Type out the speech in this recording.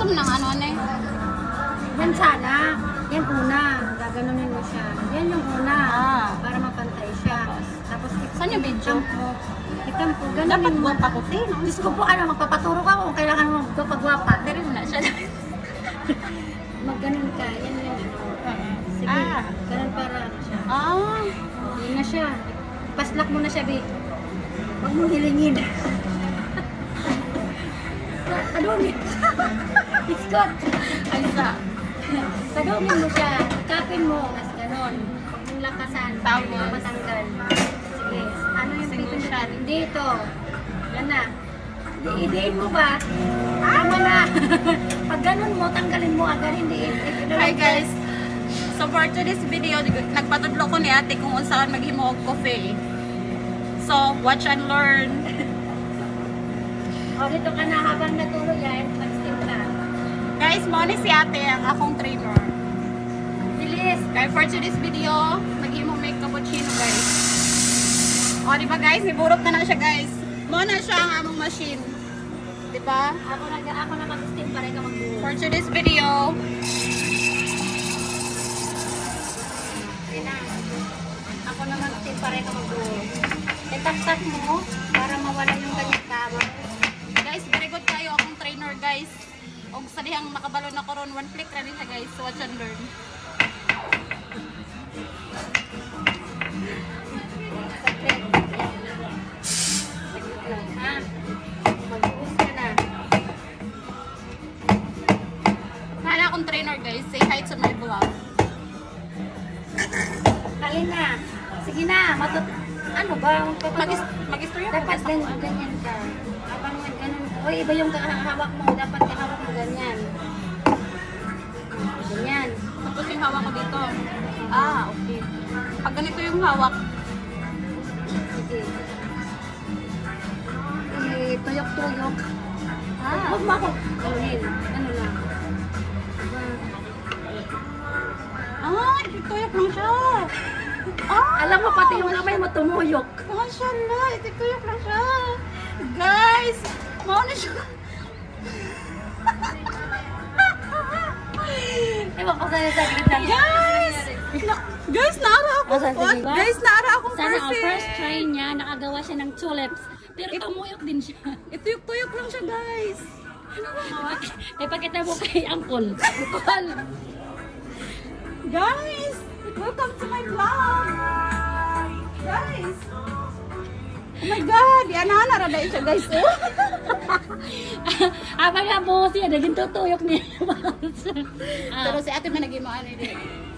gusto mo ng ano eh? Yan sana. Yan una. Gaganunin mo siya. Yan yung una. Para mapantay siya. Tapos saan yung video? Itam po. Ganunin Dapat mo. guwapa ko din. Diyos ko po, magpapaturo ka kung kailangan mo magpapagwapa. Pero na siya. Magganon ka. Yan yan. Sige. Ganon para siya. Yan na siya. Paslak mo na siya, Bi. Huwag mong hilingin. Tadumin. Iskot. Aysa. Tadumin mo siya. Kapin mo. Mas ganon. Huwag mong lakasan. Tapos. Matanggal. Sige. Ano yung Singusyan. dito? Yan na. Idiin mo ba? Tama na. Pag ganon mo, tanggalin mo agad. Hindi. Hi guys. So for today's video, nagpatudlo ko ni ate kung saan maghimo og coffee. So, watch and learn. O, dito ka na habang natulog yan. Pag-steam ka. Guys, mo ni si ate ang akong trainer. Bilis. Kaya for today's video, maghimo make cappuccino guys. O, di ba guys? Iburot na siya guys. Mo na siya ang among machine. Di ba? Ako na mag-steam para ikaw mag-buo. For today's video, Ako na mag-steam para ikaw mag-buo. Itak-tak mo para mawala yung kanyang kama. guys, very good kayo akong trainer guys. Og sa dihang makabalo na ko ron, one click ra siya guys. So watch and learn. Mag-buos ka na. Mahal akong trainer guys. Say hi to my vlog. Kalin na. Sige na. Ano ba? Mag-istorya po Dapat guys. ganyan ka. Habang ganun. O, iba yung hawak mo. Dapat kahawak mo ganyan. Ganyan. Tapos yung hawak ko dito. Okay. Pag ganito yung hawak, Sige. Tuyok-tuyok. Huwag mo ako. Gawin. Ano lang. itutuyok lang siya. Alam mo, pati yung kamay mo tumuyok. Mashallah, itutuyok lang siya. Guys, mauna siya. Ewan ko sa'yo sa gitna. Guys, naara ako. Sige. Guys, naara akong Sana ang person. first try niya, nakagawa siya ng tulips. Pero tumuyok din siya. Ituyok-tuyok lang siya, guys. Ay, pakita mo kay Angkol. Angkol. Guys, welcome to my vlog. Guys. Oh my God, ana ra dai siya, guys. Habang nga po siya, naging tutuyok niya. Pero si ate man naging mo ano din.